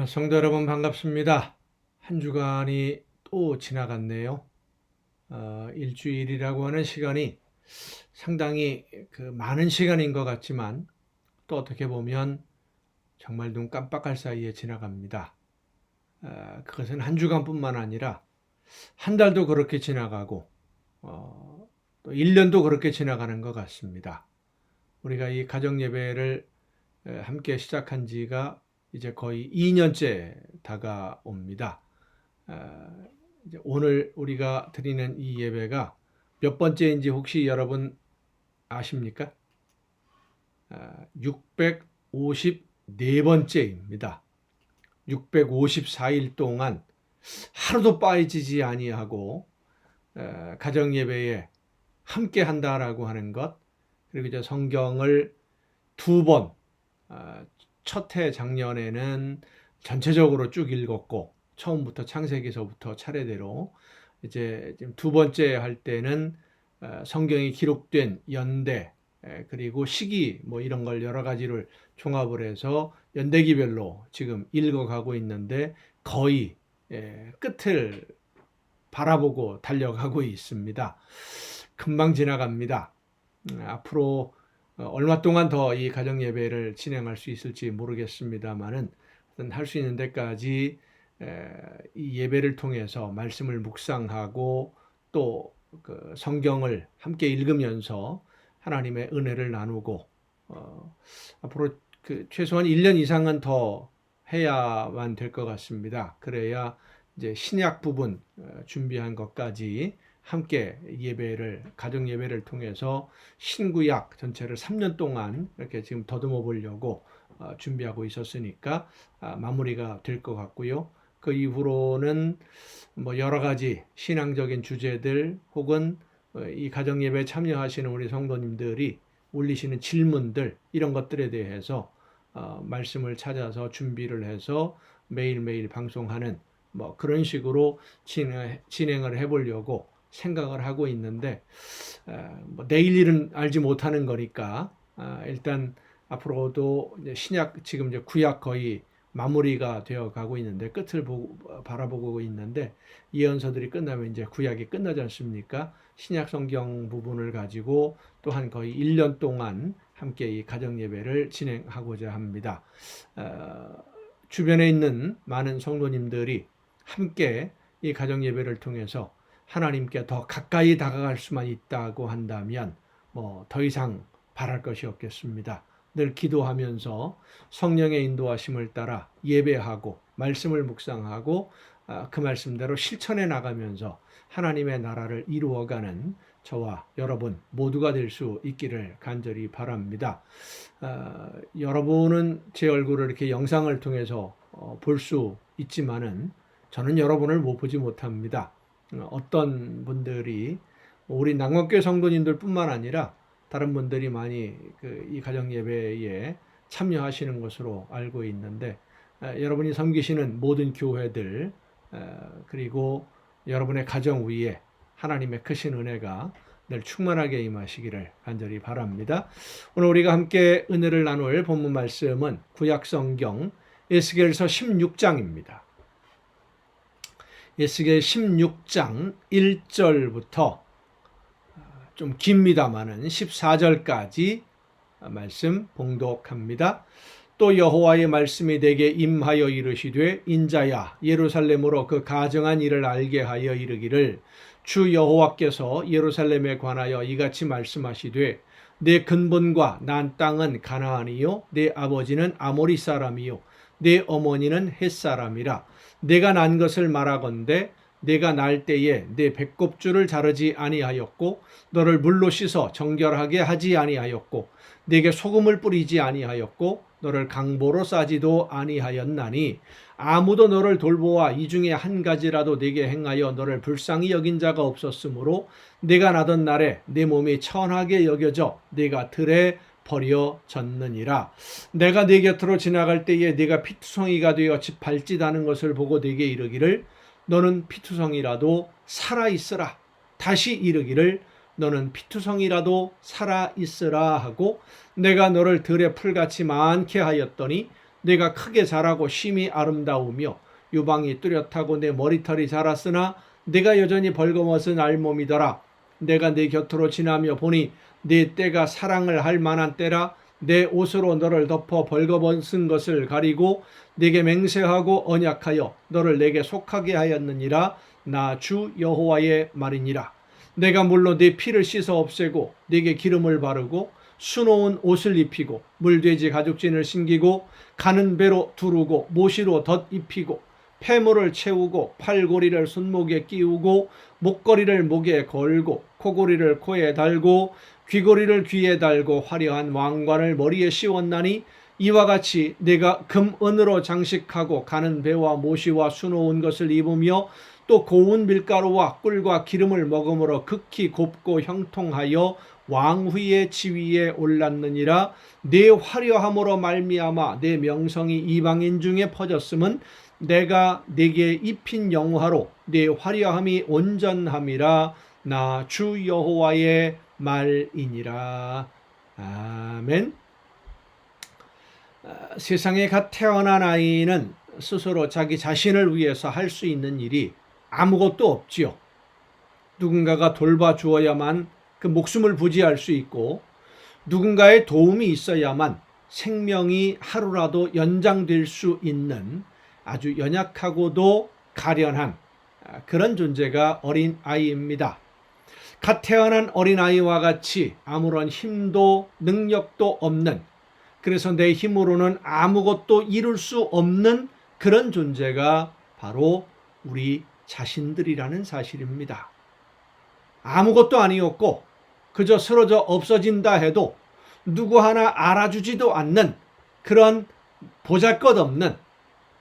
성도 여러분 반갑습니다. 한 주간이 또 지나갔네요. 일주일이라고 하는 시간이 상당히 많은 시간인 것 같지만 또 어떻게 보면 정말 눈 깜빡할 사이에 지나갑니다. 그것은 한 주간뿐만 아니라 한 달도 그렇게 지나가고 또 1년도 그렇게 지나가는 것 같습니다. 우리가 이 가정 예배를 함께 시작한 지가 이제 거의 2년째 다가옵니다. 이제 오늘 우리가 드리는 이 예배가 몇 번째인지 혹시 여러분 아십니까? 654번째입니다. 654일 동안 하루도 빠지지 아니하고 가정 예배에 함께 한다라고 하는 것, 그리고 이제 성경을 두 번, 첫 해 작년에는 전체적으로 쭉 읽었고 처음부터 창세기서부터 차례대로, 이제 지금 두 번째 할 때는 성경이 기록된 연대, 그리고 시기 뭐 이런 걸 여러 가지를 종합을 해서 연대기별로 지금 읽어가고 있는데 거의 끝을 바라보고 달려가고 있습니다. 금방 지나갑니다. 앞으로 얼마 동안 더 이 가정 예배를 진행할 수 있을지 모르겠습니다만은 할 수 있는 데까지 이 예배를 통해서 말씀을 묵상하고 또 그 성경을 함께 읽으면서 하나님의 은혜를 나누고 앞으로 최소한 1년 이상은 더 해야만 될 것 같습니다. 그래야 이제 신약 부분 준비한 것까지 함께 예배를, 가정 예배를 통해서 신구약 전체를 3년 동안 이렇게 지금 더듬어 보려고 준비하고 있었으니까 마무리가 될 것 같고요. 그 이후로는 뭐 여러 가지 신앙적인 주제들 혹은 이 가정 예배에 참여하시는 우리 성도님들이 올리시는 질문들, 이런 것들에 대해서 말씀을 찾아서 준비를 해서 매일매일 방송하는 뭐 그런 식으로 진행을 해보려고 생각을 하고 있는데, 뭐 내일 일은 알지 못하는 거니까 일단 앞으로도 이제 신약, 지금 이제 구약 거의 마무리가 되어 가고 있는데 끝을 바라보고 있는데, 예언서들이 끝나면 이제 구약이 끝나지 않습니까? 신약 성경 부분을 가지고 또한 거의 1년 동안 함께 이 가정 예배를 진행하고자 합니다. 주변에 있는 많은 성도님들이 함께 이 가정 예배를 통해서 하나님께 더 가까이 다가갈 수만 있다고 한다면 뭐 더 이상 바랄 것이 없겠습니다. 늘 기도하면서 성령의 인도하심을 따라 예배하고 말씀을 묵상하고 그 말씀대로 실천해 나가면서 하나님의 나라를 이루어가는 저와 여러분 모두가 될 수 있기를 간절히 바랍니다. 여러분은 제 얼굴을 이렇게 영상을 통해서 볼 수 있지만은 저는 여러분을 못 보지 못합니다. 어떤 분들이 우리 낭만교회 성도님들 뿐만 아니라 다른 분들이 많이 이 가정 예배에 참여하시는 것으로 알고 있는데, 여러분이 섬기시는 모든 교회들 그리고 여러분의 가정 위에 하나님의 크신 은혜가 늘 충만하게 임하시기를 간절히 바랍니다. 오늘 우리가 함께 은혜를 나눌 본문 말씀은 구약성경 에스겔서 16장입니다. 에스겔 16장 1절부터 좀 깁니다마는 14절까지 말씀 봉독합니다. 또 여호와의 말씀이 내게 임하여 이르시되, 인자야, 예루살렘으로 그 가정한 일을 알게 하여 이르기를, 주 여호와께서 예루살렘에 관하여 이같이 말씀하시되, 내 근본과 난 땅은 가나안이요 내 아버지는 아모리 사람이요 내 어머니는 헷 사람이라. 내가 난 것을 말하건대 내가 날 때에 내 배꼽줄을 자르지 아니하였고 너를 물로 씻어 정결하게 하지 아니하였고 내게 소금을 뿌리지 아니하였고 너를 강보로 싸지도 아니하였나니, 아무도 너를 돌보아 이 중에 한 가지라도 내게 행하여 너를 불쌍히 여긴 자가 없었으므로 내가 나던 날에 내 몸이 천하게 여겨져 내가 들에 버려졌느니라. 내가 네 곁으로 지나갈 때에 네가 피투성이가 되어 발짓하는 것을 보고 네게 이르기를, 너는 피투성이라도 살아있으라. 다시 이르기를, 너는 피투성이라도 살아있으라 하고, 내가 너를 들에 풀같이 많게 하였더니 내가 크게 자라고 심히 아름다우며 유방이 뚜렷하고 내 머리털이 자랐으나 내가 여전히 벌거벗은 알몸이더라. 내가 네 곁으로 지나며 보니 네 때가 사랑을 할 만한 때라. 내 옷으로 너를 덮어 벌거벗은 것을 가리고 네게 맹세하고 언약하여 너를 내게 속하게 하였느니라. 나 주 여호와의 말이니라. 내가 물로 네 피를 씻어 없애고 네게 기름을 바르고 수놓은 옷을 입히고 물돼지 가죽진을 신기고 가는 배로 두르고 모시로 덧입히고 폐물을 채우고 팔고리를 손목에 끼우고 목걸이를 목에 걸고 코고리를 코에 달고 귀고리를 귀에 달고 화려한 왕관을 머리에 씌웠나니 이와 같이 내가 금은으로 장식하고 가는 배와 모시와 수놓은 것을 입으며 또 고운 밀가루와 꿀과 기름을 먹음으로 극히 곱고 형통하여 왕후의 지위에 올랐느니라. 내 화려함으로 말미암아 내 명성이 이방인 중에 퍼졌음은 내가 네게 입힌 영화로 내 화려함이 온전함이라. 나 주 여호와의 말이니라. 아멘. 세상에 갓 태어난 아이는 스스로 자기 자신을 위해서 할 수 있는 일이 아무것도 없지요. 누군가가 돌봐주어야만 그 목숨을 부지할 수 있고 누군가의 도움이 있어야만 생명이 하루라도 연장될 수 있는 아주 연약하고도 가련한 그런 존재가 어린아이입니다. 갓 태어난 어린아이와 같이 아무런 힘도 능력도 없는, 그래서 내 힘으로는 아무것도 이룰 수 없는 그런 존재가 바로 우리 자신들이라는 사실입니다. 아무것도 아니었고 그저 쓰러져 없어진다 해도 누구 하나 알아주지도 않는 그런 보잘것없는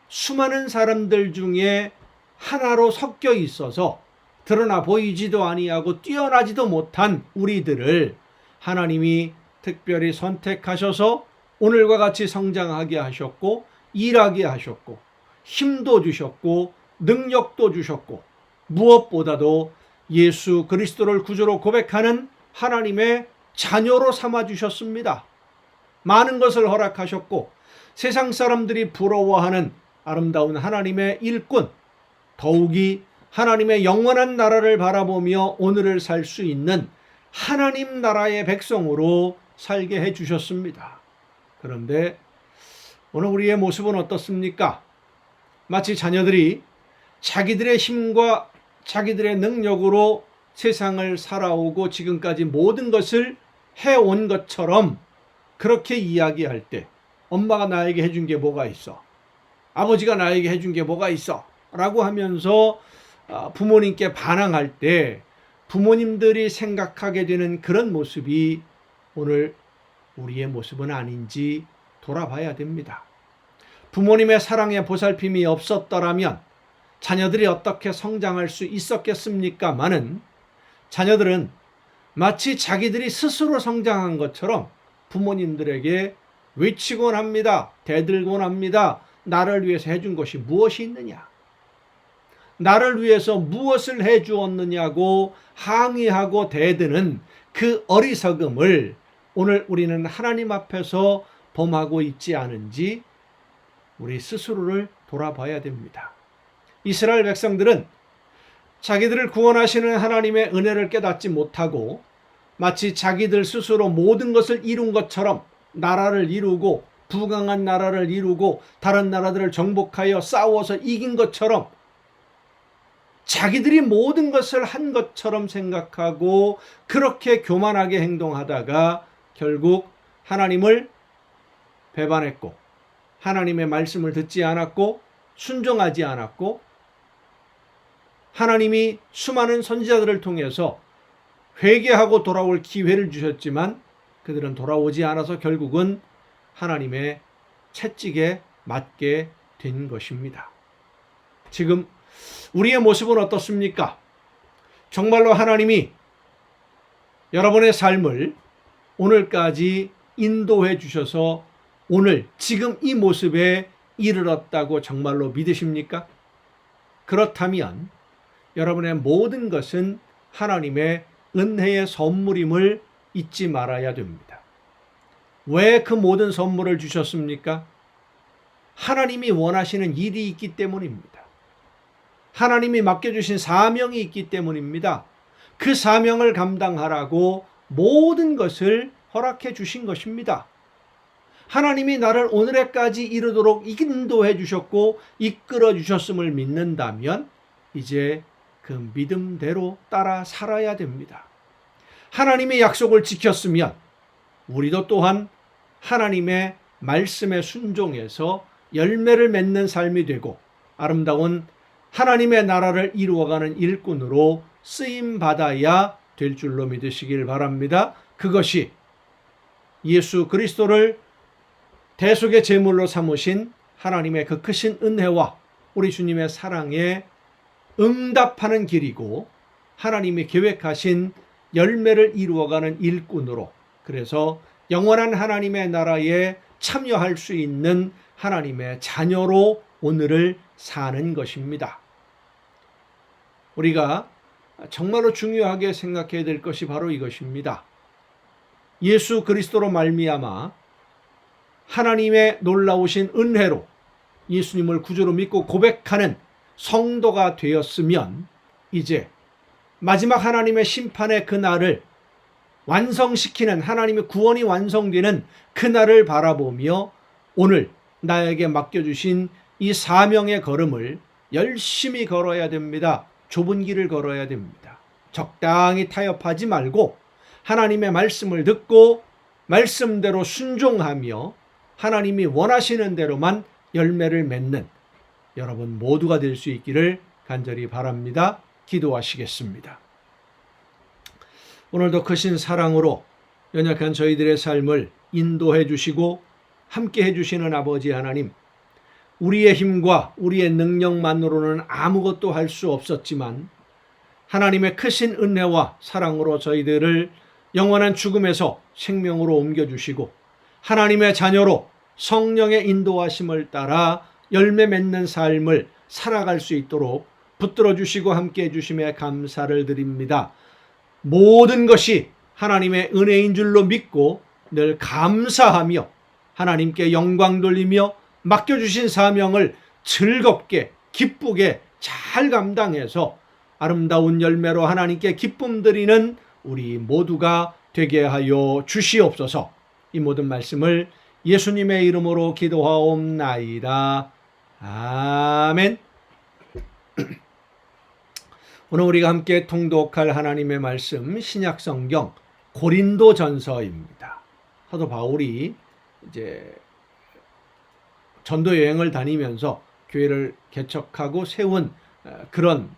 수많은 사람들 중에 하나로 섞여 있어서 드러나 보이지도 아니하고 뛰어나지도 못한 우리들을 하나님이 특별히 선택하셔서 오늘과 같이 성장하게 하셨고 일하게 하셨고 힘도 주셨고 능력도 주셨고 무엇보다도 예수 그리스도를 구주로 고백하는 하나님의 자녀로 삼아주셨습니다. 많은 것을 허락하셨고 세상 사람들이 부러워하는 아름다운 하나님의 일꾼, 더욱이 하나님의 영원한 나라를 바라보며 오늘을 살 수 있는 하나님 나라의 백성으로 살게 해주셨습니다. 그런데 오늘 우리의 모습은 어떻습니까? 마치 자녀들이 자기들의 힘과 자기들의 능력으로 세상을 살아오고 지금까지 모든 것을 해온 것처럼 그렇게 이야기할 때 엄마가 나에게 해준 게 뭐가 있어? 아버지가 나에게 해준 게 뭐가 있어? 라고 하면서 부모님께 반항할 때 부모님들이 생각하게 되는 그런 모습이 오늘 우리의 모습은 아닌지 돌아봐야 됩니다. 부모님의 사랑의 보살핌이 없었더라면 자녀들이 어떻게 성장할 수 있었겠습니까마는 자녀들은 마치 자기들이 스스로 성장한 것처럼 부모님들에게 외치곤 합니다. 대들곤 합니다. 나를 위해서 해준 것이 무엇이 있느냐? 나를 위해서 무엇을 해주었느냐고 항의하고 대드는 그 어리석음을 오늘 우리는 하나님 앞에서 범하고 있지 않은지 우리 스스로를 돌아봐야 됩니다. 이스라엘 백성들은 자기들을 구원하시는 하나님의 은혜를 깨닫지 못하고 마치 자기들 스스로 모든 것을 이룬 것처럼 나라를 이루고 부강한 나라를 이루고 다른 나라들을 정복하여 싸워서 이긴 것처럼 자기들이 모든 것을 한 것처럼 생각하고 그렇게 교만하게 행동하다가 결국 하나님을 배반했고 하나님의 말씀을 듣지 않았고 순종하지 않았고 하나님이 수많은 선지자들을 통해서 회개하고 돌아올 기회를 주셨지만 그들은 돌아오지 않아서 결국은 하나님의 채찍에 맞게 된 것입니다. 지금 우리의 모습은 어떻습니까? 정말로 하나님이 여러분의 삶을 오늘까지 인도해 주셔서 오늘 지금 이 모습에 이르렀다고 정말로 믿으십니까? 그렇다면 여러분의 모든 것은 하나님의 은혜의 선물임을 잊지 말아야 됩니다. 왜 그 모든 선물을 주셨습니까? 하나님이 원하시는 일이 있기 때문입니다. 하나님이 맡겨주신 사명이 있기 때문입니다. 그 사명을 감당하라고 모든 것을 허락해 주신 것입니다. 하나님이 나를 오늘에까지 이르도록 인도해 주셨고 이끌어 주셨음을 믿는다면 이제 그 믿음대로 따라 살아야 됩니다. 하나님의 약속을 지켰으면 우리도 또한 하나님의 말씀에 순종해서 열매를 맺는 삶이 되고 아름다운 하나님의 나라를 이루어가는 일꾼으로 쓰임받아야 될 줄로 믿으시길 바랍니다. 그것이 예수 그리스도를 대속의 제물로 삼으신 하나님의 그 크신 은혜와 우리 주님의 사랑에 응답하는 길이고 하나님이 계획하신 열매를 이루어가는 일꾼으로, 그래서 영원한 하나님의 나라에 참여할 수 있는 하나님의 자녀로 오늘을 사는 것입니다. 우리가 정말로 중요하게 생각해야 될 것이 바로 이것입니다. 예수 그리스도로 말미암아 하나님의 놀라우신 은혜로 예수님을 구주로 믿고 고백하는 성도가 되었으면 이제 마지막 하나님의 심판의 그날을 완성시키는, 하나님의 구원이 완성되는 그날을 바라보며 오늘 나에게 맡겨주신 이 사명의 걸음을 열심히 걸어야 됩니다. 좁은 길을 걸어야 됩니다. 적당히 타협하지 말고 하나님의 말씀을 듣고 말씀대로 순종하며 하나님이 원하시는 대로만 열매를 맺는 여러분 모두가 될 수 있기를 간절히 바랍니다. 기도하시겠습니다. 오늘도 크신 사랑으로 연약한 저희들의 삶을 인도해 주시고 함께 해주시는 아버지 하나님, 우리의 힘과 우리의 능력만으로는 아무것도 할 수 없었지만 하나님의 크신 은혜와 사랑으로 저희들을 영원한 죽음에서 생명으로 옮겨주시고 하나님의 자녀로 성령의 인도하심을 따라 열매 맺는 삶을 살아갈 수 있도록 붙들어 주시고 함께 해주심에 감사를 드립니다. 모든 것이 하나님의 은혜인 줄로 믿고 늘 감사하며 하나님께 영광 돌리며 맡겨주신 사명을 즐겁게 기쁘게 잘 감당해서 아름다운 열매로 하나님께 기쁨 드리는 우리 모두가 되게 하여 주시옵소서. 이 모든 말씀을 예수님의 이름으로 기도하옵나이다. 아멘. 오늘 우리가 함께 통독할 하나님의 말씀 신약성경 고린도전서입니다. 사도 바울이 이제 전도 여행을 다니면서 교회를 개척하고 세운 그런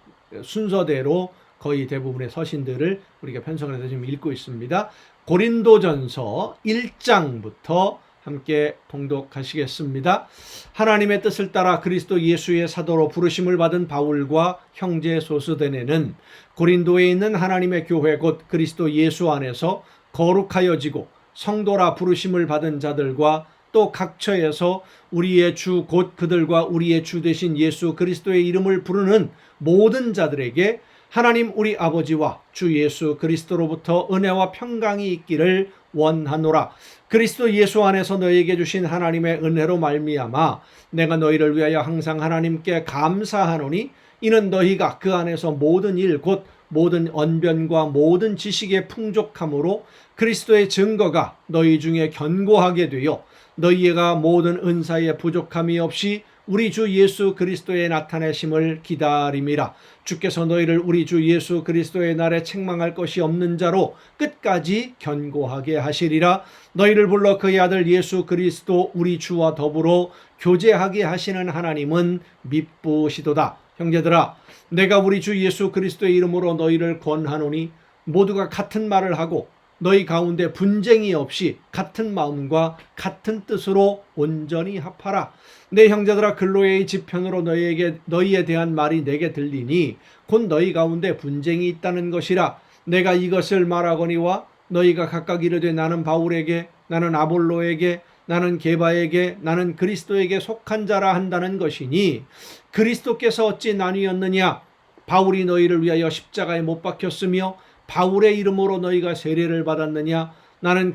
순서대로 거의 대부분의 서신들을 우리가 편성을 해서 지금 읽고 있습니다. 고린도전서 1장부터 함께 통독하시겠습니다. 하나님의 뜻을 따라 그리스도 예수의 사도로 부르심을 받은 바울과 형제 소스데네는 고린도에 있는 하나님의 교회 곧 그리스도 예수 안에서 거룩하여지고 성도라 부르심을 받은 자들과 또 각처에서 우리의 주 곧 그들과 우리의 주 되신 예수 그리스도의 이름을 부르는 모든 자들에게 하나님 우리 아버지와 주 예수 그리스도로부터 은혜와 평강이 있기를 원하노라. 그리스도 예수 안에서 너희에게 주신 하나님의 은혜로 말미암아 내가 너희를 위하여 항상 하나님께 감사하노니 이는 너희가 그 안에서 모든 일 곧 모든 언변과 모든 지식의 풍족함으로 그리스도의 증거가 너희 중에 견고하게 되어 너희가 모든 은사에 부족함이 없이 우리 주 예수 그리스도의 나타내심을 기다림이라. 주께서 너희를 우리 주 예수 그리스도의 날에 책망할 것이 없는 자로 끝까지 견고하게 하시리라. 너희를 불러 그의 아들 예수 그리스도 우리 주와 더불어 교제하게 하시는 하나님은 미쁘시도다. 형제들아, 내가 우리 주 예수 그리스도의 이름으로 너희를 권하노니 모두가 같은 말을 하고 너희 가운데 분쟁이 없이 같은 마음과 같은 뜻으로 온전히 합하라. 내 형제들아, 근로의 지편으로 너희에 대한 말이 내게 들리니 곧 너희 가운데 분쟁이 있다는 것이라. 내가 이것을 말하거니와 너희가 각각 이르되 나는 바울에게, 나는 아볼로에게, 나는 게바에게, 나는 그리스도에게 속한 자라 한다는 것이니 그리스도께서 어찌 나뉘었느냐? 바울이 너희를 위하여 십자가에 못 박혔으며 바울의 이름으로 너희가 세례를 받았느냐? 나는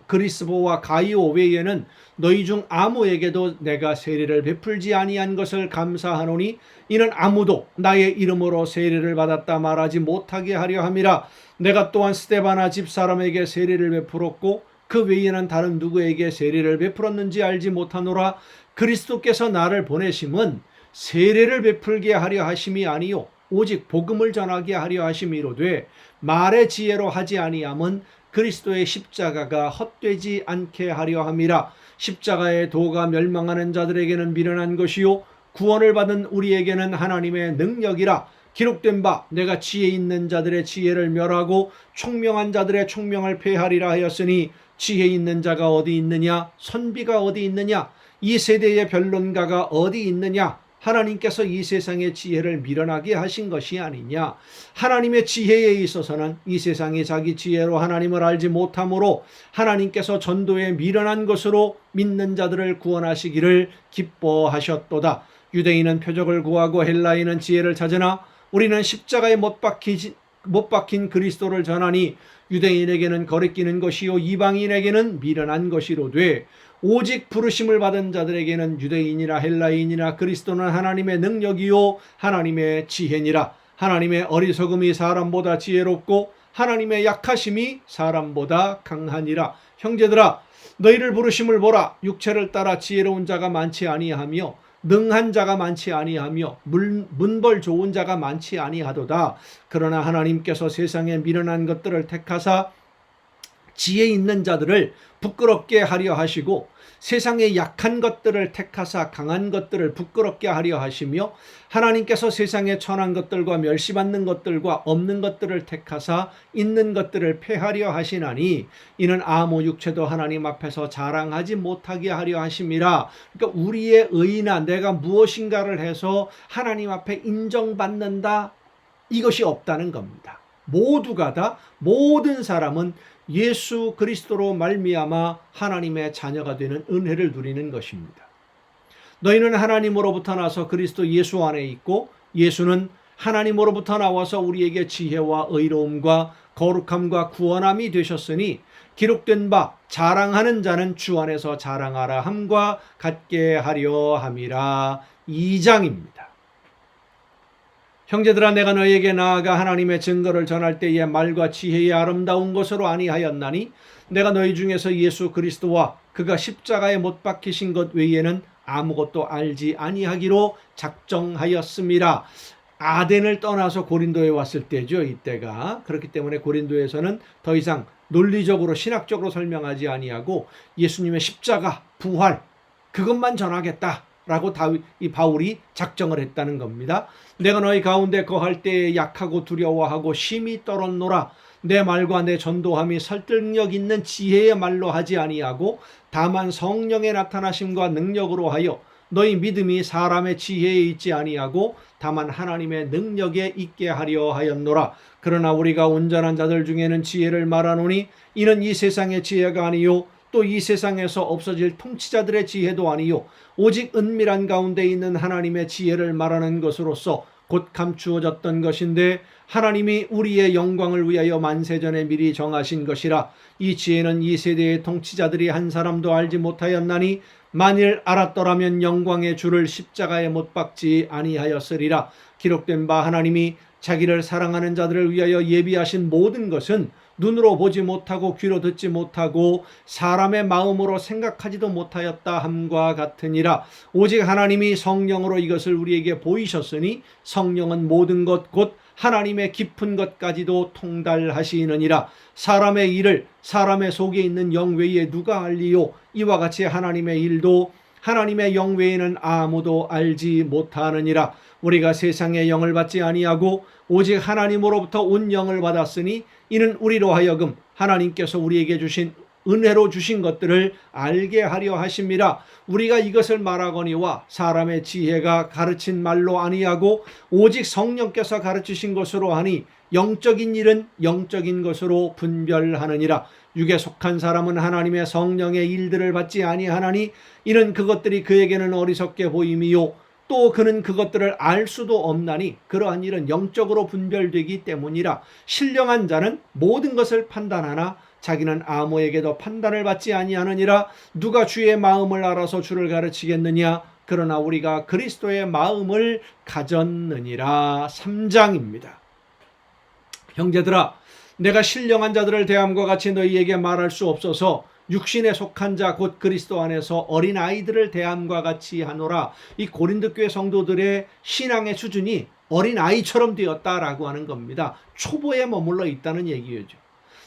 그리스보와 가이오 외에는 너희 중 아무에게도 내가 세례를 베풀지 아니한 것을 감사하노니 이는 아무도 나의 이름으로 세례를 받았다 말하지 못하게 하려 함이라. 내가 또한 스데바나 집사람에게 세례를 베풀었고 그 외에는 다른 누구에게 세례를 베풀었는지 알지 못하노라. 그리스도께서 나를 보내심은 세례를 베풀게 하려 하심이 아니요 오직 복음을 전하게 하려 하심이로되 말의 지혜로 하지 아니함은 그리스도의 십자가가 헛되지 않게 하려 함이라. 십자가의 도가 멸망하는 자들에게는 미련한 것이요 구원을 받은 우리에게는 하나님의 능력이라. 기록된 바 내가 지혜 있는 자들의 지혜를 멸하고 총명한 자들의 총명을 폐하리라 하였으니 지혜 있는 자가 어디 있느냐? 선비가 어디 있느냐? 이 세대의 변론가가 어디 있느냐? 하나님께서 이 세상의 지혜를 미련하게 하신 것이 아니냐. 하나님의 지혜에 있어서는 이 세상이 자기 지혜로 하나님을 알지 못하므로 하나님께서 전도에 미련한 것으로 믿는 자들을 구원하시기를 기뻐하셨도다. 유대인은 표적을 구하고 헬라인은 지혜를 찾으나 우리는 십자가에 못 박힌 그리스도를 전하니 유대인에게는 거리끼는 것이요 이방인에게는 미련한 것이로되 오직 부르심을 받은 자들에게는 유대인이나 헬라인이나 그리스도는 하나님의 능력이요 하나님의 지혜니라. 하나님의 어리석음이 사람보다 지혜롭고 하나님의 약하심이 사람보다 강하니라. 형제들아 너희를 부르심을 보라. 육체를 따라 지혜로운 자가 많지 아니하며 능한 자가 많지 아니하며 문벌 좋은 자가 많지 아니하도다. 그러나 하나님께서 세상에 미련한 것들을 택하사 지혜 있는 자들을 부끄럽게 하려 하시고 세상에 약한 것들을 택하사 강한 것들을 부끄럽게 하려 하시며 하나님께서 세상에 천한 것들과 멸시받는 것들과 없는 것들을 택하사 있는 것들을 폐하려 하시나니 이는 아무 육체도 하나님 앞에서 자랑하지 못하게 하려 하심이라. 그러니까 우리의 의나 내가 무엇인가를 해서 하나님 앞에 인정받는다 이것이 없다는 겁니다. 모두가 다 모든 사람은 예수 그리스도로 말미암아 하나님의 자녀가 되는 은혜를 누리는 것입니다. 너희는 하나님으로부터 나서 그리스도 예수 안에 있고 예수는 하나님으로부터 나와서 우리에게 지혜와 의로움과 거룩함과 구원함이 되셨으니 기록된 바 자랑하는 자는 주 안에서 자랑하라 함과 같게 하려 함이라. 2장입니다. 형제들아 내가 너희에게 나아가 하나님의 증거를 전할 때에 말과 지혜의 아름다운 것으로 아니하였나니 내가 너희 중에서 예수 그리스도와 그가 십자가에 못 박히신 것 외에는 아무것도 알지 아니하기로 작정하였음이라. 아덴을 떠나서 고린도에 왔을 때죠. 이때가. 그렇기 때문에 고린도에서는 더 이상 논리적으로 신학적으로 설명하지 아니하고 예수님의 십자가, 부활 그것만 전하겠다 라고 바울이 작정을 했다는 겁니다. 내가 너희 가운데 거할 때에 약하고 두려워하고 심히 떨었노라. 내 말과 내 전도함이 설득력 있는 지혜의 말로 하지 아니하고 다만 성령의 나타나심과 능력으로 하여 너희 믿음이 사람의 지혜에 있지 아니하고 다만 하나님의 능력에 있게 하려 하였노라. 그러나 우리가 온전한 자들 중에는 지혜를 말하노니 이는 이 세상의 지혜가 아니요 또 이 세상에서 없어질 통치자들의 지혜도 아니요 오직 은밀한 가운데 있는 하나님의 지혜를 말하는 것으로서 곧 감추어졌던 것인데 하나님이 우리의 영광을 위하여 만세전에 미리 정하신 것이라. 이 지혜는 이 세대의 통치자들이 한 사람도 알지 못하였나니 만일 알았더라면 영광의 주를 십자가에 못 박지 아니하였으리라. 기록된 바 하나님이 자기를 사랑하는 자들을 위하여 예비하신 모든 것은 눈으로 보지 못하고 귀로 듣지 못하고 사람의 마음으로 생각하지도 못하였다 함과 같으니라. 오직 하나님이 성령으로 이것을 우리에게 보이셨으니 성령은 모든 것 곧 하나님의 깊은 것까지도 통달하시느니라. 사람의 일을 사람의 속에 있는 영 외에 누가 알리요? 이와 같이 하나님의 일도 하나님의 영 외에는 아무도 알지 못하느니라. 우리가 세상의 영을 받지 아니하고 오직 하나님으로부터 온 영을 받았으니 이는 우리로 하여금 하나님께서 우리에게 주신 은혜로 주신 것들을 알게 하려 하심이라. 우리가 이것을 말하거니와 사람의 지혜가 가르친 말로 아니하고 오직 성령께서 가르치신 것으로 하니 영적인 일은 영적인 것으로 분별하느니라. 육에 속한 사람은 하나님의 성령의 일들을 받지 아니하나니 이는 그것들이 그에게는 어리석게 보임이요 또 그는 그것들을 알 수도 없나니 그러한 일은 영적으로 분별되기 때문이라. 신령한 자는 모든 것을 판단하나 자기는 아무에게도 판단을 받지 아니하느니라. 누가 주의 마음을 알아서 주를 가르치겠느냐. 그러나 우리가 그리스도의 마음을 가졌느니라. 3장입니다. 형제들아, 내가 신령한 자들을 대함과 같이 너희에게 말할 수 없어서 육신에 속한 자 곧 그리스도 안에서 어린 아이들을 대함과 같이 하노라. 이 고린도 교회 성도들의 신앙의 수준이 어린 아이처럼 되었다라고 하는 겁니다. 초보에 머물러 있다는 얘기죠.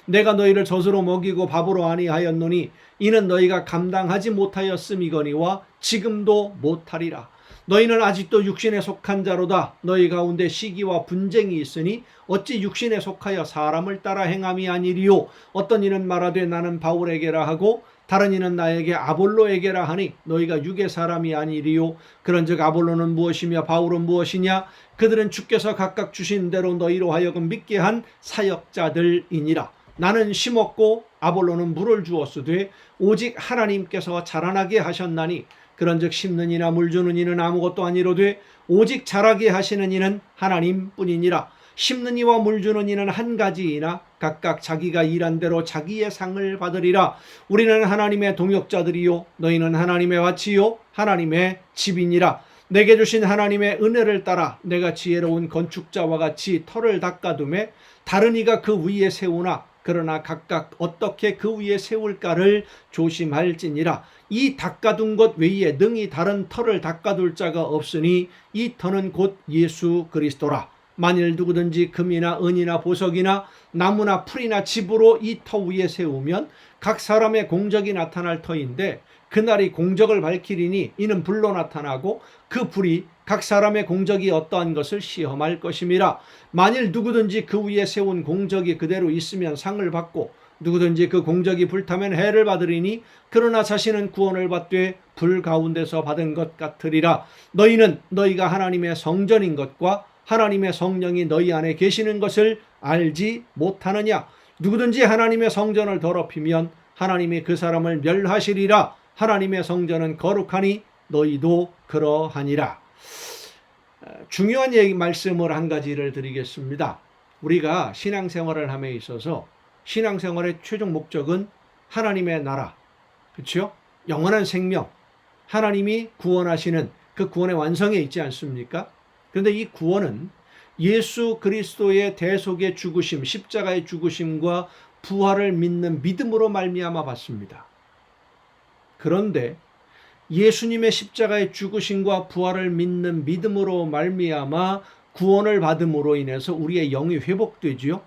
내가 너희를 젖으로 먹이고 밥으로 아니하였노니 이는 너희가 감당하지 못하였음이거니와 지금도 못하리라. 너희는 아직도 육신에 속한 자로다. 너희 가운데 시기와 분쟁이 있으니 어찌 육신에 속하여 사람을 따라 행함이 아니리요. 어떤 이는 말하되 나는 바울에게라 하고 다른 이는 나에게 아볼로에게라 하니 너희가 육의 사람이 아니리요. 그런즉 아볼로는 무엇이며 바울은 무엇이냐. 그들은 주께서 각각 주신 대로 너희로 하여금 믿게 한 사역자들이니라. 나는 심었고 아볼로는 물을 주었으되 오직 하나님께서 자라나게 하셨나니 그런즉 심는 이나 물 주는 이는 아무것도 아니로되 오직 자라게 하시는 이는 하나님뿐이니라. 심는 이와 물 주는 이는 한 가지이나 각각 자기가 일한 대로 자기의 상을 받으리라. 우리는 하나님의 동역자들이요 너희는 하나님의 밭이요 하나님의 집이니라. 내게 주신 하나님의 은혜를 따라 내가 지혜로운 건축자와 같이 터를 닦아두매 다른 이가 그 위에 세우나 그러나 각각 어떻게 그 위에 세울까를 조심할지니라. 이 닦아둔 것 외에 능히 다른 터를 닦아둘 자가 없으니 이 터는 곧 예수 그리스도라. 만일 누구든지 금이나 은이나 보석이나 나무나 풀이나 집으로 이 터 위에 세우면 각 사람의 공적이 나타날 터인데 그날이 공적을 밝히리니 이는 불로 나타나고 그 불이 각 사람의 공적이 어떠한 것을 시험할 것임이라. 만일 누구든지 그 위에 세운 공적이 그대로 있으면 상을 받고 누구든지 그 공적이 불타면 해를 받으리니 그러나 자신은 구원을 받되 불 가운데서 받은 것 같으리라. 너희는 너희가 하나님의 성전인 것과 하나님의 성령이 너희 안에 계시는 것을 알지 못하느냐. 누구든지 하나님의 성전을 더럽히면 하나님이 그 사람을 멸하시리라. 하나님의 성전은 거룩하니 너희도 그러하니라. 중요한 말씀을 한 가지를 드리겠습니다. 우리가 신앙생활을 함에 있어서 신앙생활의 최종 목적은 하나님의 나라, 그렇죠? 영원한 생명, 하나님이 구원하시는 그 구원의 완성에 있지 않습니까? 그런데 이 구원은 예수 그리스도의 대속의 죽으심, 십자가의 죽으심과 부활을 믿는 믿음으로 말미암아 받습니다. 그런데 예수님의 십자가의 죽으심과 부활을 믿는 믿음으로 말미암아 구원을 받음으로 인해서 우리의 영이 회복되지요.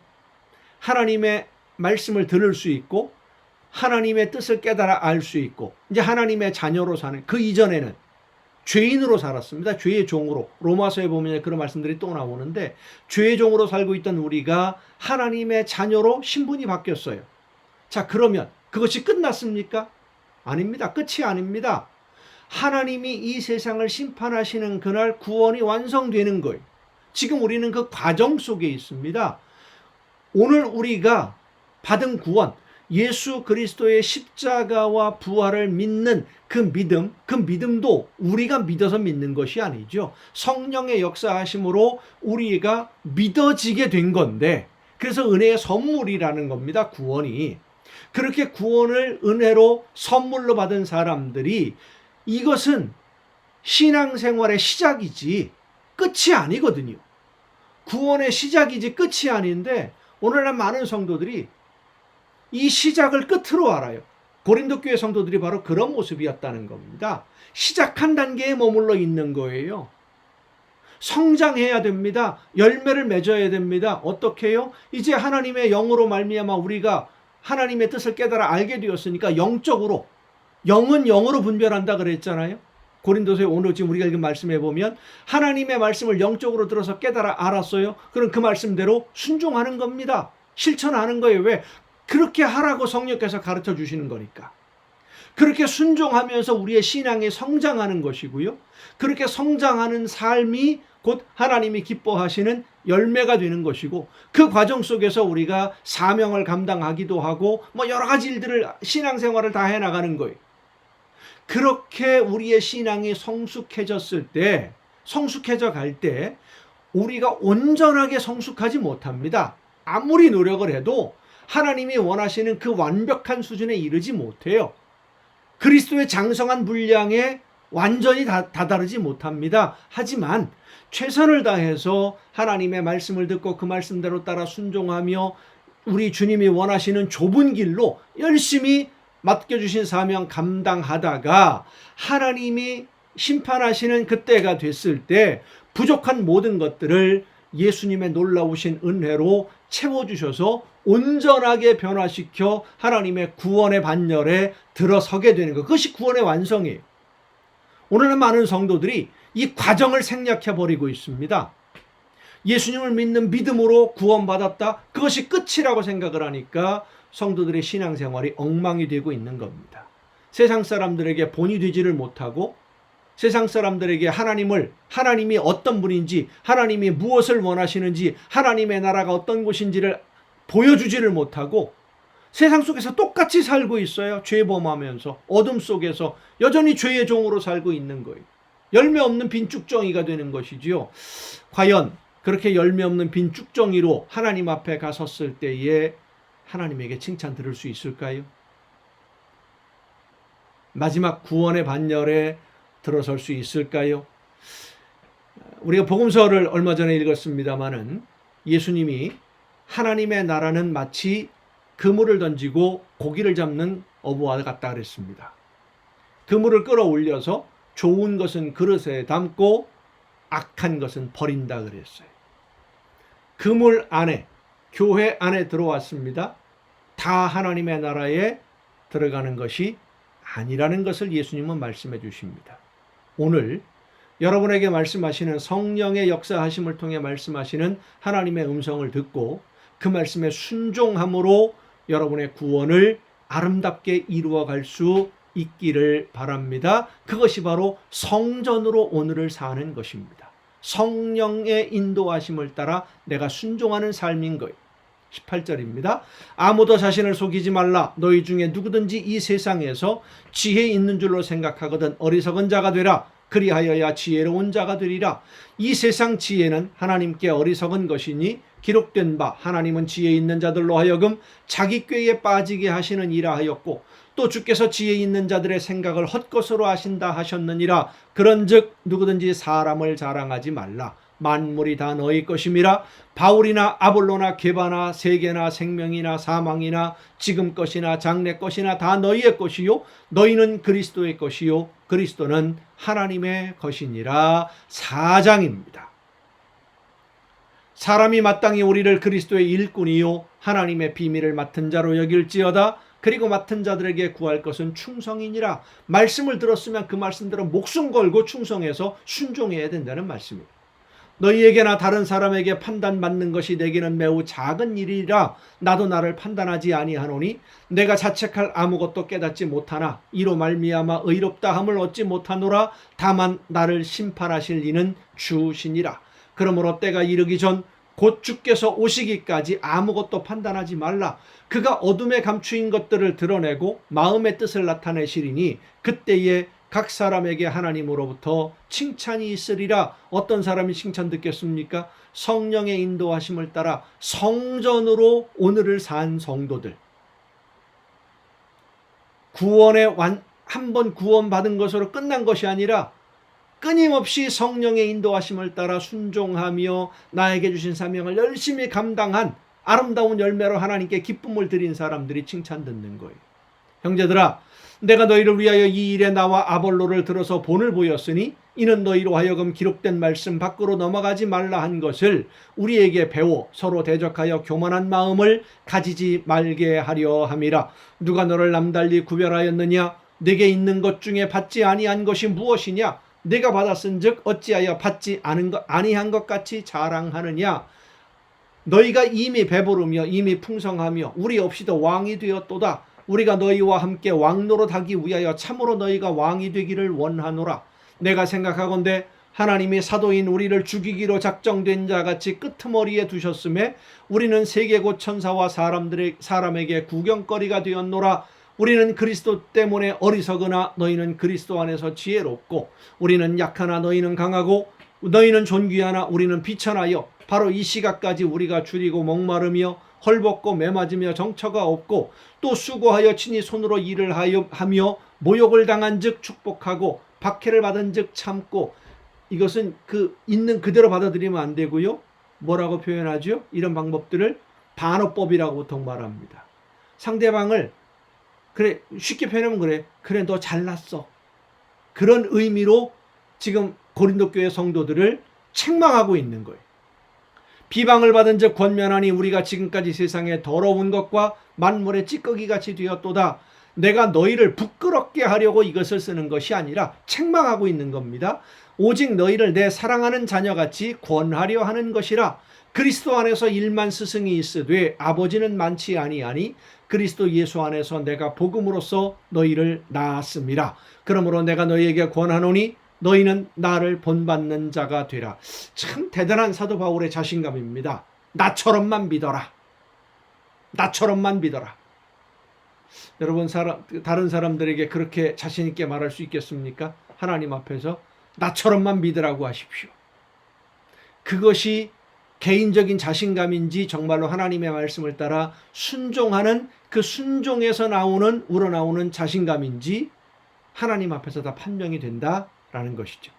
하나님의 말씀을 들을 수 있고 하나님의 뜻을 깨달아 알 수 있고 이제 하나님의 자녀로 사는, 그 이전에는 죄인으로 살았습니다. 죄의 종으로. 로마서에 보면 그런 말씀들이 또 나오는데 죄의 종으로 살고 있던 우리가 하나님의 자녀로 신분이 바뀌었어요. 자, 그러면 그것이 끝났습니까? 아닙니다. 끝이 아닙니다. 하나님이 이 세상을 심판하시는 그날 구원이 완성되는 거예요. 지금 우리는 그 과정 속에 있습니다. 오늘 우리가 받은 구원, 예수 그리스도의 십자가와 부활을 믿는 그 믿음도 우리가 믿어서 믿는 것이 아니죠. 성령의 역사하심으로 우리가 믿어지게 된 건데, 그래서 은혜의 선물이라는 겁니다. 구원이. 그렇게 구원을 은혜로 선물로 받은 사람들이 이것은 신앙생활의 시작이지 끝이 아니거든요. 구원의 시작이지 끝이 아닌데 오늘날 많은 성도들이 이 시작을 끝으로 알아요. 고린도 교회 성도들이 바로 그런 모습이었다는 겁니다. 시작한 단계에 머물러 있는 거예요. 성장해야 됩니다. 열매를 맺어야 됩니다. 어떻게 해요? 이제 하나님의 영으로 말미암아 우리가 하나님의 뜻을 깨달아 알게 되었으니까 영적으로, 영은 영으로 분별한다 그랬잖아요. 고린도서에 오늘 지금 우리가 읽은 말씀에 보면 하나님의 말씀을 영적으로 들어서 깨달아 알았어요. 그럼 그 말씀대로 순종하는 겁니다. 실천하는 거예요. 왜? 그렇게 하라고 성령께서 가르쳐 주시는 거니까. 그렇게 순종하면서 우리의 신앙이 성장하는 것이고요. 그렇게 성장하는 삶이 곧 하나님이 기뻐하시는 열매가 되는 것이고, 그 과정 속에서 우리가 사명을 감당하기도 하고 여러 가지 일들을, 신앙생활을 다 해나가는 거예요. 그렇게 우리의 신앙이 성숙해졌을 때, 성숙해져 갈 때 우리가 온전하게 성숙하지 못합니다. 아무리 노력을 해도 하나님이 원하시는 그 완벽한 수준에 이르지 못해요. 그리스도의 장성한 분량에 완전히 다다르지 못합니다. 하지만 최선을 다해서 하나님의 말씀을 듣고 그 말씀대로 따라 순종하며 우리 주님이 원하시는 좁은 길로 열심히 맡겨주신 사명 감당하다가 하나님이 심판하시는 그때가 됐을 때 부족한 모든 것들을 예수님의 놀라우신 은혜로 채워주셔서 온전하게 변화시켜 하나님의 구원의 반열에 들어서게 되는 것. 그것이 구원의 완성이에요. 오늘은 많은 성도들이 이 과정을 생략해버리고 있습니다. 예수님을 믿는 믿음으로 구원받았다. 그것이 끝이라고 생각을 하니까 성도들의 신앙생활이 엉망이 되고 있는 겁니다. 세상 사람들에게 본이 되지를 못하고 세상 사람들에게 하나님이 어떤 분인지, 하나님이 무엇을 원하시는지, 하나님의 나라가 어떤 곳인지를 보여주지를 못하고 세상 속에서 똑같이 살고 있어요. 죄범하면서 어둠 속에서 여전히 죄의 종으로 살고 있는 거예요. 열매 없는 빈 쭉정이가 되는 것이지요. 과연 그렇게 열매 없는 빈 쭉정이로 하나님 앞에 가섰을 때에 하나님에게 칭찬 들을 수 있을까요? 마지막 구원의 반열에 들어설 수 있을까요? 우리가 복음서를 얼마 전에 읽었습니다마는 예수님이 하나님의 나라는 마치 그물을 던지고 고기를 잡는 어부와 같다 그랬습니다. 그물을 끌어올려서 좋은 것은 그릇에 담고 악한 것은 버린다 그랬어요. 그물 안에, 교회 안에 들어왔습니다. 다 하나님의 나라에 들어가는 것이 아니라는 것을 예수님은 말씀해 주십니다. 오늘 여러분에게 말씀하시는 성령의 역사하심을 통해 말씀하시는 하나님의 음성을 듣고 그 말씀에 순종함으로 여러분의 구원을 아름답게 이루어갈 수 있기를 바랍니다. 그것이 바로 성전으로 오늘을 사는 것입니다. 성령의 인도하심을 따라 내가 순종하는 삶인 거예요. 18절입니다. 아무도 자신을 속이지 말라. 너희 중에 누구든지 이 세상에서 지혜 있는 줄로 생각하거든 어리석은 자가 되라. 그리하여야 지혜로운 자가 되리라. 이 세상 지혜는 하나님께 어리석은 것이니 기록된 바 하나님은 지혜 있는 자들로 하여금 자기 꾀에 빠지게 하시는 이라 하였고 또 주께서 지혜 있는 자들의 생각을 헛것으로 하신다 하셨느니라. 그런즉 누구든지 사람을 자랑하지 말라. 만물이 다 너희 것임이라. 바울이나 아볼로나 게바나 세계나 생명이나 사망이나 지금 것이나 장래 것이나 다 너희의 것이요 너희는 그리스도의 것이요 그리스도는 하나님의 것이니라. 4장입니다. 사람이 마땅히 우리를 그리스도의 일꾼이요 하나님의 비밀을 맡은 자로 여길지어다. 그리고 맡은 자들에게 구할 것은 충성이니라. 말씀을 들었으면 그 말씀대로 목숨 걸고 충성해서 순종해야 된다는 말씀입니다. 너희에게나 다른 사람에게 판단받는 것이 내게는 매우 작은 일이라. 나도 나를 판단하지 아니하노니 내가 자책할 아무것도 깨닫지 못하나 이로 말미암아 의롭다 함을 얻지 못하노라. 다만 나를 심판하실 이는 주시니라. 그러므로 때가 이르기 전 곧 주께서 오시기까지 아무것도 판단하지 말라. 그가 어둠에 감추인 것들을 드러내고 마음의 뜻을 나타내시리니 그때에 각 사람에게 하나님으로부터 칭찬이 있으리라. 어떤 사람이 칭찬 듣겠습니까? 성령의 인도하심을 따라 성전으로 오늘을 산 성도들. 한 번 구원받은 것으로 끝난 것이 아니라 끊임없이 성령의 인도하심을 따라 순종하며 나에게 주신 사명을 열심히 감당한 아름다운 열매로 하나님께 기쁨을 드린 사람들이 칭찬 듣는 거예요. 형제들아, 내가 너희를 위하여 이 일에 나와 아볼로를 들어서 본을 보였으니 이는 너희로 하여금 기록된 말씀 밖으로 넘어가지 말라 한 것을 우리에게 배워 서로 대적하여 교만한 마음을 가지지 말게 하려 함이라. 누가 너를 남달리 구별하였느냐? 내게 있는 것 중에 받지 아니한 것이 무엇이냐? 내가 받았은즉 어찌하여 받지 아니한 것 같이 자랑하느냐? 너희가 이미 배부르며 이미 풍성하며 우리 없이도 왕이 되었도다. 우리가 너희와 함께 왕노릇하기 위하여 참으로 너희가 왕이 되기를 원하노라. 내가 생각하건대 하나님이 사도인 우리를 죽이기로 작정된 자같이 끄트머리에 두셨음에 우리는 세계 곧 천사와 사람에게 구경거리가 되었노라. 우리는 그리스도 때문에 어리석으나 너희는 그리스도 안에서 지혜롭고 우리는 약하나 너희는 강하고 너희는 존귀하나 우리는 비천하여 바로 이 시각까지 우리가 줄이고 목마르며 헐벗고 매맞으며 정처가 없고 또 수고하여 친히 손으로 일을 하며 모욕을 당한 즉 축복하고 박해를 받은 즉 참고. 이것은 그 있는 그대로 받아들이면 안 되고요. 뭐라고 표현하죠? 이런 방법들을 반어법이라고 보통 말합니다. 상대방을 그래 쉽게 표현하면 그래 너 잘났어. 그런 의미로 지금 고린도 교회 성도들을 책망하고 있는 거예요. 비방을 받은 즉 권면하니 우리가 지금까지 세상에 더러운 것과 만물의 찌꺼기같이 되었도다. 내가 너희를 부끄럽게 하려고 이것을 쓰는 것이 아니라 책망하고 있는 겁니다. 오직 너희를 내 사랑하는 자녀같이 권하려 하는 것이라. 그리스도 안에서 일만 스승이 있으되 아버지는 많지 아니하니 그리스도 예수 안에서 내가 복음으로써 너희를 낳았습니다. 그러므로 내가 너희에게 권하노니 너희는 나를 본받는 자가 되라. 참 대단한 사도 바울의 자신감입니다. 나처럼만 믿어라. 나처럼만 믿어라. 여러분, 다른 사람들에게 그렇게 자신 있게 말할 수 있겠습니까? 하나님 앞에서 나처럼만 믿으라고 하십시오. 그것이 개인적인 자신감인지 정말로 하나님의 말씀을 따라 순종하는 그 순종에서 우러나오는 자신감인지 하나님 앞에서 다 판명이 된다라는 것이죠.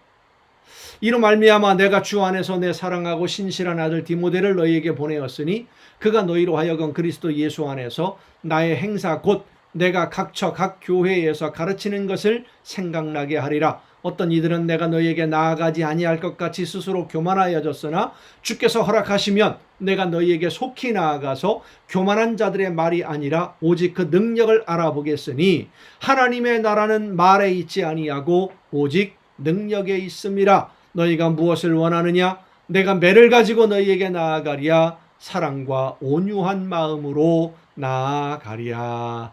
이로 말미암아 내가 주 안에서 내 사랑하고 신실한 아들 디모데를 너희에게 보내었으니 그가 너희로 하여금 그리스도 예수 안에서 나의 행사 곧 내가 각처 각 교회에서 가르치는 것을 생각나게 하리라. 어떤 이들은 내가 너희에게 나아가지 아니할 것 같이 스스로 교만하여졌으나 주께서 허락하시면 내가 너희에게 속히 나아가서 교만한 자들의 말이 아니라 오직 그 능력을 알아보겠으니 하나님의 나라는 말에 있지 아니하고 오직 능력에 있음이라. 너희가 무엇을 원하느냐? 내가 매를 가지고 너희에게 나아가랴. 사랑과 온유한 마음으로 나아가랴.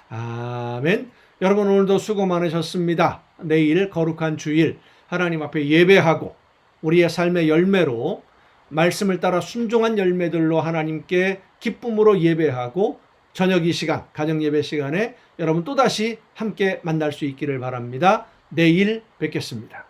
아멘. 여러분, 오늘도 수고 많으셨습니다. 내일 거룩한 주일 하나님 앞에 예배하고 우리의 삶의 열매로 말씀을 따라 순종한 열매들로 하나님께 기쁨으로 예배하고 저녁 이 시간 가정 예배 시간에 여러분 또다시 함께 만날 수 있기를 바랍니다. 내일 뵙겠습니다.